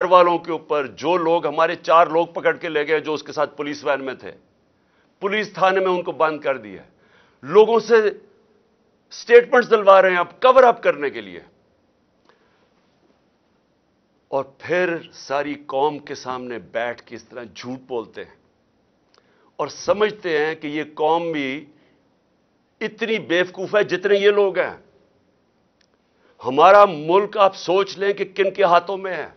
گھر والوں کے اوپر جو لوگ ہمارے 4 لوگ پکڑ کے لے گئے جو اس کے ساتھ پولیس وین میں تھے, پولیس تھانے میں ان کو بند کر دیا. لوگوں سے سٹیٹمنٹس دلوا رہے ہیں اب کور اپ کرنے کے لیے, اور پھر ساری قوم کے سامنے بیٹھ کے اس طرح جھوٹ بولتے ہیں اور سمجھتے ہیں کہ یہ قوم بھی اتنی بیوقوف ہے جتنے یہ لوگ ہیں. ہمارا ملک آپ سوچ لیں کہ کن کے ہاتھوں میں ہے.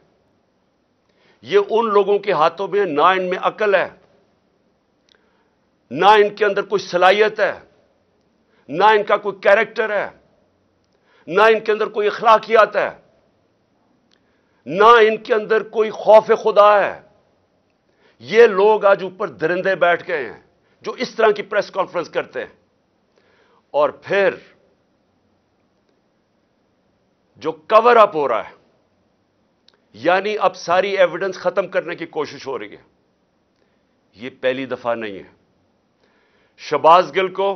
یہ ان لوگوں کے ہاتھوں میں, نہ ان میں عقل ہے, نہ ان کے اندر کوئی صلاحیت ہے, نہ ان کا کوئی کیریکٹر ہے, نہ ان کے اندر کوئی اخلاقیات ہے, نہ ان کے اندر کوئی خوف خدا ہے. یہ لوگ آج اوپر درندے بیٹھ گئے ہیں جو اس طرح کی پریس کانفرنس کرتے ہیں, اور پھر جو کور اپ ہو رہا ہے, یعنی اب ساری ایویڈنس ختم کرنے کی کوشش ہو رہی ہے. یہ پہلی دفعہ نہیں ہے. شہباز گل کو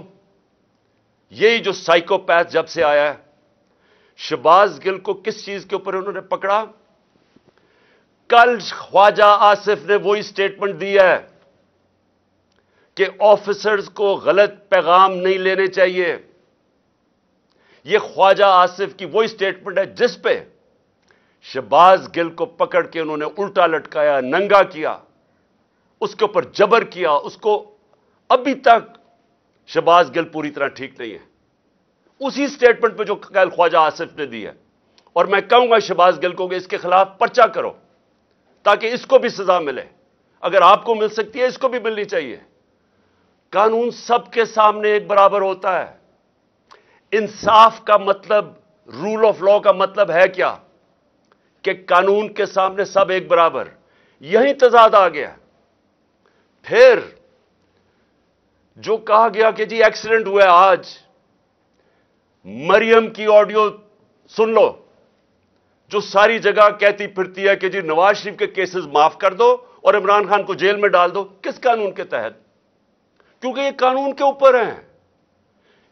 یہی جو سائیکوپیتھ جب سے آیا ہے, شہباز گل کو کس چیز کے اوپر انہوں نے پکڑا؟ کل خواجہ آصف نے وہی سٹیٹمنٹ دی ہے کہ آفیسرز کو غلط پیغام نہیں لینے چاہیے. یہ خواجہ آصف کی وہی سٹیٹمنٹ ہے جس پہ شہباز گل کو پکڑ کے انہوں نے الٹا لٹکایا, ننگا کیا, اس کے اوپر جبر کیا. اس کو ابھی تک شہباز گل پوری طرح ٹھیک نہیں ہے, اسی سٹیٹمنٹ پہ جو کل خواجہ آصف نے دی ہے. اور میں کہوں گا شہباز گل کو کہ اس کے خلاف پرچہ کرو تاکہ اس کو بھی سزا ملے. اگر آپ کو مل سکتی ہے اس کو بھی ملنی چاہیے. قانون سب کے سامنے ایک برابر ہوتا ہے. انصاف کا مطلب, رول آف لا کا مطلب ہے کیا؟ کہ قانون کے سامنے سب ایک برابر. یہی تضاد آ گیا. پھر جو کہا گیا کہ جی ایکسیڈنٹ ہوا ہے آج, مریم کی آڈیو سن لو جو ساری جگہ کہتی پھرتی ہے کہ جی نواز شریف کے کیسز معاف کر دو اور عمران خان کو جیل میں ڈال دو. کس قانون کے تحت؟ کیونکہ یہ قانون کے اوپر ہیں.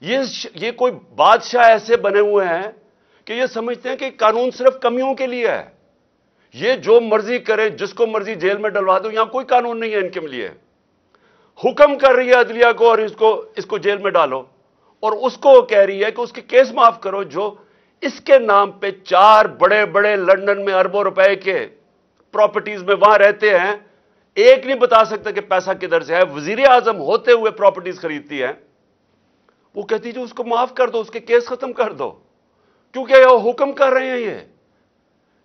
یہ کوئی بادشاہ ایسے بنے ہوئے ہیں کہ یہ سمجھتے ہیں کہ قانون صرف کمیوں کے لیے ہے. یہ جو مرضی کرے, جس کو مرضی جیل میں ڈلوا دو, یہاں کوئی قانون نہیں ہے ان کے لیے. حکم کر رہی ہے عدلیہ کو اور اس کو جیل میں ڈالو, اور اس کو کہہ رہی ہے کہ اس کے کیس معاف کرو جو اس کے نام پہ 4 بڑے بڑے لندن میں اربوں روپے کے پراپرٹیز میں وہاں رہتے ہیں. ایک نہیں بتا سکتا کہ پیسہ کدھر سے ہے. وزیر اعظم ہوتے ہوئے پراپرٹیز خریدتی ہے. وہ کہتی جو اس کو معاف کر دو, اس کے کیس ختم کر دو, کیونکہ یہ حکم کر رہے ہیں.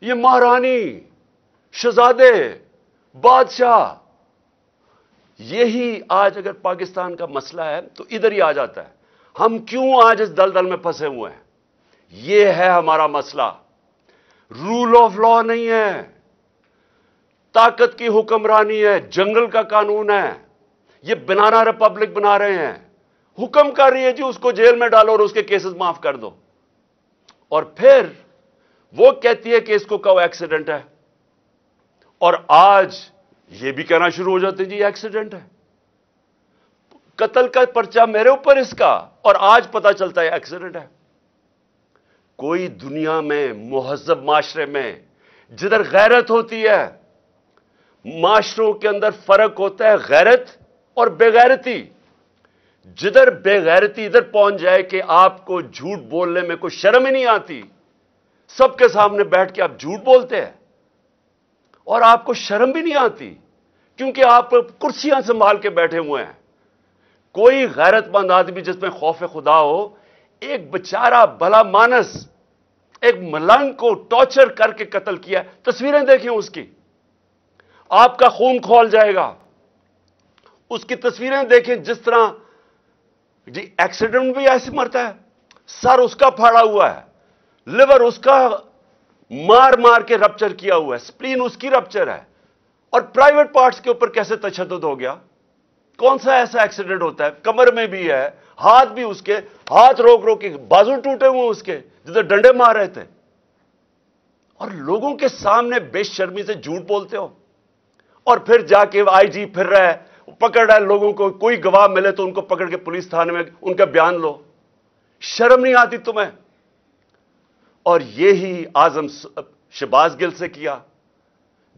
یہ مہارانی, شہزادے, بادشاہ. یہی آج اگر پاکستان کا مسئلہ ہے تو ادھر ہی آ جاتا ہے. ہم کیوں آج اس دلدل میں پھنسے ہوئے ہیں؟ یہ ہے ہمارا مسئلہ. رول آف لا نہیں ہے, طاقت کی حکمرانی ہے, جنگل کا قانون ہے. یہ بنانا ریپبلک بنا رہے ہیں. حکم کر رہی ہے جی اس کو جیل میں ڈالو اور اس کے کیسز معاف کر دو. اور پھر وہ کہتی ہے کہ اس کو کہو ایکسیڈنٹ ہے, اور آج یہ بھی کہنا شروع ہو جاتے جی ایکسیڈنٹ ہے. قتل کا پرچہ میرے اوپر اس کا, اور آج پتا چلتا ہے ایکسیڈنٹ ہے. کوئی دنیا میں مہذب معاشرے میں جدھر غیرت ہوتی ہے, معاشروں کے اندر فرق ہوتا ہے غیرت اور بے غیرتی. جدھر بے غیرتی ادھر پہنچ جائے کہ آپ کو جھوٹ بولنے میں کوئی شرم ہی نہیں آتی, سب کے سامنے بیٹھ کے آپ جھوٹ بولتے ہیں اور آپ کو شرم بھی نہیں آتی کیونکہ آپ کرسیاں سنبھال کے بیٹھے ہوئے ہیں. کوئی غیرت مند آدمی جس میں خوف خدا ہو, ایک بیچارہ بھلا مانس ایک ملنگ کو ٹارچر کر کے قتل کیا. تصویریں دیکھیں اس کی, آپ کا خون کھول جائے گا. اس کی تصویریں دیکھیں جس طرح جی ایکسیڈنٹ بھی ایسے مرتا ہے. سر اس کا پھاڑا ہوا ہے, لیور اس کا مار مار کے رپچر کیا ہوا ہے, سپلین اس کی رپچر ہے, اور پرائیویٹ پارٹس کے اوپر کیسے تشدد ہو گیا؟ کون سا ایسا ایکسیڈنٹ ہوتا ہے؟ کمر میں بھی ہے, ہاتھ بھی اس کے, ہاتھ روک روک کے بازو ٹوٹے ہوئے اس کے جدھر ڈنڈے مار رہے تھے. اور لوگوں کے سامنے بے شرمی سے جھوٹ بولتے ہو, اور پھر جا کے آئی جی پھر رہا ہے, پکڑ رہا ہے لوگوں کو. کوئی گواہ ملے تو ان کو پکڑ کے پولیس تھانے میں ان کا بیان لو. شرم نہیں آتی تمہیں؟ اور یہی اعظم شہباز گل سے کیا.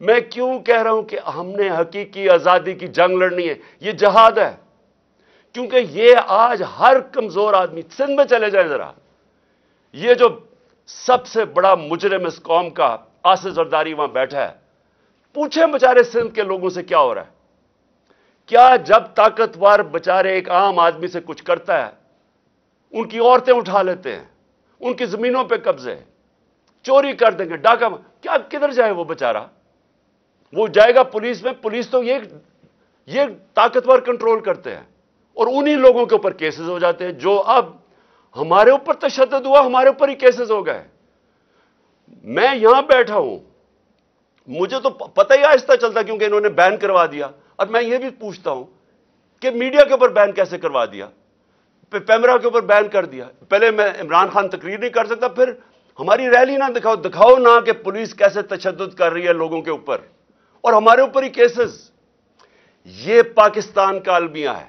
میں کیوں کہہ رہا ہوں کہ ہم نے حقیقی آزادی کی جنگ لڑنی ہے؟ یہ جہاد ہے، کیونکہ یہ آج ہر کمزور آدمی، سندھ میں چلے جائیں ذرا، یہ جو سب سے بڑا مجرم اس قوم کا آصف زرداری وہاں بیٹھا ہے، پوچھیں بیچارے سندھ کے لوگوں سے کیا ہو رہا ہے؟ کیا جب طاقتور بیچارے ایک عام آدمی سے کچھ کرتا ہے، ان کی عورتیں اٹھا لیتے ہیں، ان کی زمینوں پہ قبضے، چوری کر دیں گے، ڈاکہ، کیا کدھر جائے وہ بیچارہ؟ وہ جائے گا پولیس میں، پولیس تو یہ طاقتور کنٹرول کرتے ہیں، اور انہی لوگوں کے اوپر کیسز ہو جاتے ہیں۔ جو اب ہمارے اوپر تشدد ہوا، ہمارے اوپر ہی کیسز ہو گئے۔ میں یہاں بیٹھا ہوں، مجھے تو پتہ ہی آہستہ چلتا کیونکہ انہوں نے بین کروا دیا۔ اب میں یہ بھی پوچھتا ہوں کہ میڈیا کے اوپر بین کیسے کروا دیا، پیمرا کے اوپر بین کر دیا؟ پہلے میں عمران خان تقریر نہیں کر سکتا، پھر ہماری ریلی نہ دکھاؤ نہ کہ پولیس کیسے تشدد کر رہی ہے لوگوں کے اوپر، اور ہمارے اوپر ہی کیسز۔ یہ پاکستان کا المیہ ہے۔